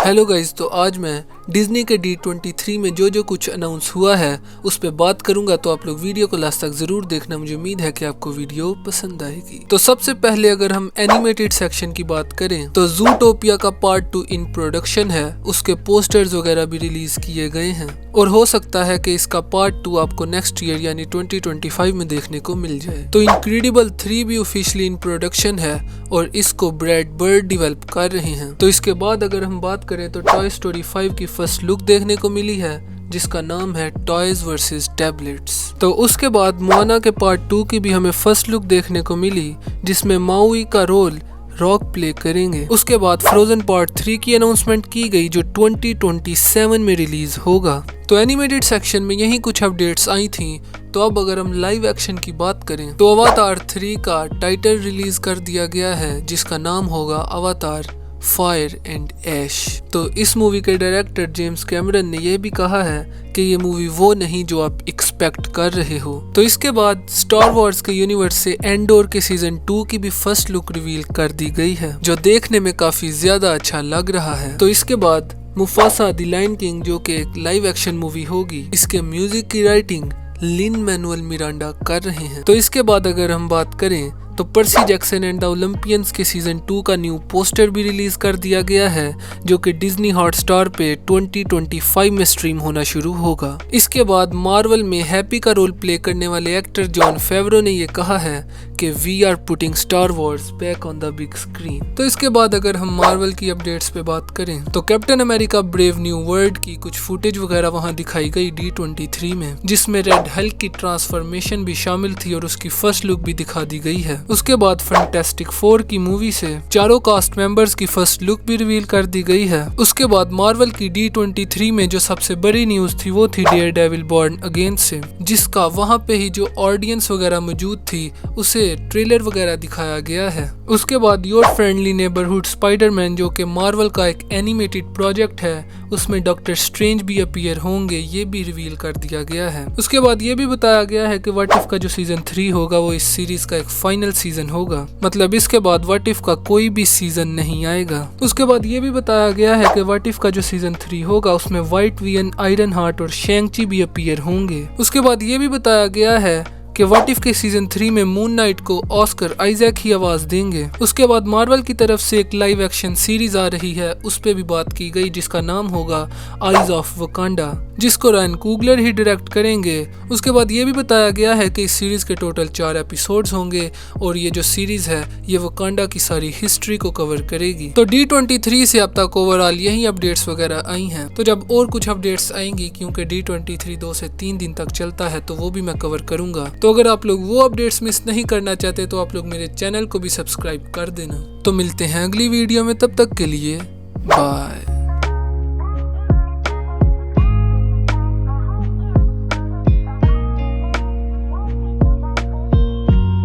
Hello guys, तो आज मैं डिज्नी के D23 में जो कुछ अनाउंस हुआ है उस पर बात करूंगा। तो आप लोग वीडियो को लास्ट तक जरूर देखना, मुझे उम्मीद है कि आपको वीडियो पसंद आएगी। तो सबसे पहले अगर हम एनिमेटेड सेक्शन की बात करें तो ज़ूटोपिया का पार्ट 2 इन प्रोडक्शन है, उसके पोस्टर्स वगैरह भी रिलीज किए गए हैं और हो सकता है कि इसका पार्ट 2 आपको नेक्स्ट ईयर यानी 2025 में देखने को मिल जाए। तो इनक्रेडिबल 3 भी ऑफिशियली इन प्रोडक्शन है और इसको ब्रैड बर्ड डेवलप कर रहे हैं। तो इसके बाद अगर हम बात करें तो टॉय स्टोरी 5 की फर्स्ट लुक देखने को मिली है जिसका नाम है टॉयज वर्सेस टैबलेट्स। तो उसके बाद मोआना के पार्ट 2 की भी हमें फर्स्ट लुक देखने को मिली जिसमें माउई का रोल रॉक प्ले करेंगे। उसके बाद फ्रोजन पार्ट 3 की अनाउंसमेंट की गई जो 2027 में रिलीज होगा। तो एनिमेटेड सेक्शन में यही कुछ अपडेट्स आई थी। तो अब अगर हम लाइव एक्शन की बात करें तो अवतार 3 का टाइटल रिलीज कर दिया गया है जिसका नाम होगा अवतार फायर एंड ऐश। तो इस मूवी के डायरेक्टर जेम्स कैमरन ने यह भी कहा है कि ये मूवी वो नहीं जो आप एक्सपेक्ट कर रहे हो। तो इसके बाद स्टार वॉर्स के यूनिवर्स से एंडोर के सीजन 2 की भी फर्स्ट लुक रिवील कर दी गई है जो देखने में काफी ज्यादा अच्छा लग रहा है। तो इसके बाद मुफासा द लायन किंग जो कि एक लाइव एक्शन मूवी होगी, इसके म्यूजिक की राइटिंग लिन-मैनुअल मिरांडा कर रहे हैं। तो इसके बाद अगर हम बात करें तो Percy Jackson and the Olympians के सीजन 2 का न्यू पोस्टर भी रिलीज कर दिया गया है जो कि डिज्नी हॉटस्टार पे 2025 में स्ट्रीम होना शुरू होगा। इसके बाद मार्वल में हैप्पी का रोल प्ले करने वाले एक्टर जॉन फेवरो ने यह कहा है कि we are putting Star Wars back on the big screen. तो इसके बाद अगर हम मार्वल की अपडेट्स पे बात करें तो captain America brave new world की कुछ फुटेज वगैरह वहां दिखाई गई D23 में, जिसमें रेड हल्क की ट्रांसफॉर्मेशन भी शामिल थी और उसकी फर्स्ट लुक भी दिखा दी गई है। उसके बाद फैंटास्टिक 4 की मूवी से चारों कास्ट मेंबर्स की फर्स्ट लुक भी रिवील कर दी गई है। उसके बाद मार्वल की D23 में जो सबसे बड़ी न्यूज थी वो थी डेयरडेविल बॉर्न अगेन से, जिसका वहां पे ही जो ऑडियंस वगैरह मौजूद थी उसे ट्रेलर वगैरह दिखाया गया है। उसके बाद योर फ्रेंडली नेबरहुड स्पाइडरमैन जो कि मार्वल का एक एनिमेटेड प्रोजेक्ट है, उसमें डॉक्टर स्ट्रेंज भी अपीयर होंगे, ये भी रिवील कर दिया गया है। उसके बाद ये भी बताया गया है कि व्हाट इफ का जो सीजन 3 होगा वो इस सीरीज का एक फाइनल सीजन होगा, मतलब इसके बाद व्हाट इफ का कोई भी सीजन नहीं आएगा। उसके बाद ये भी बताया गया है कि व्हाट इफ का जो सीजन 3 होगा उसमें व्हाइट विजन, आयरन हार्ट और शैंग-ची भी अपीयर होंगे। उसके बाद ये भी बताया गया है कि व्हाट इफ के सीजन 3 में मून नाइट को ऑस्कर आइजैक ही आवाज देंगे। उसके बाद मार्वल की तरफ से एक लाइव एक्शन सीरीज आ रही है, उस पे भी बात की गई जिसका नाम होगा आइज ऑफ वकांडा, जिसको रायन कुगलर ही डायरेक्ट करेंगे। उसके बाद ये भी बताया गया है कि इस सीरीज के टोटल 4 एपिसोड्स होंगे और ये जो सीरीज है ये वकांडा की सारी हिस्ट्री को कवर करेगी। तो D23 से अब तक ओवरऑल यही अपडेट्स वगैरह आई हैं। तो जब और कुछ अपडेट्स आएंगी, क्योंकि D23 2 से 3 दिन तक चलता है, तो वो भी मैं कवर करूंगा। तो अगर आप लोग वो अपडेट्स मिस नहीं करना चाहते तो आप लोग मेरे चैनल को भी सब्सक्राइब कर देना। तो मिलते हैं अगली वीडियो में, तब तक के लिए बाय।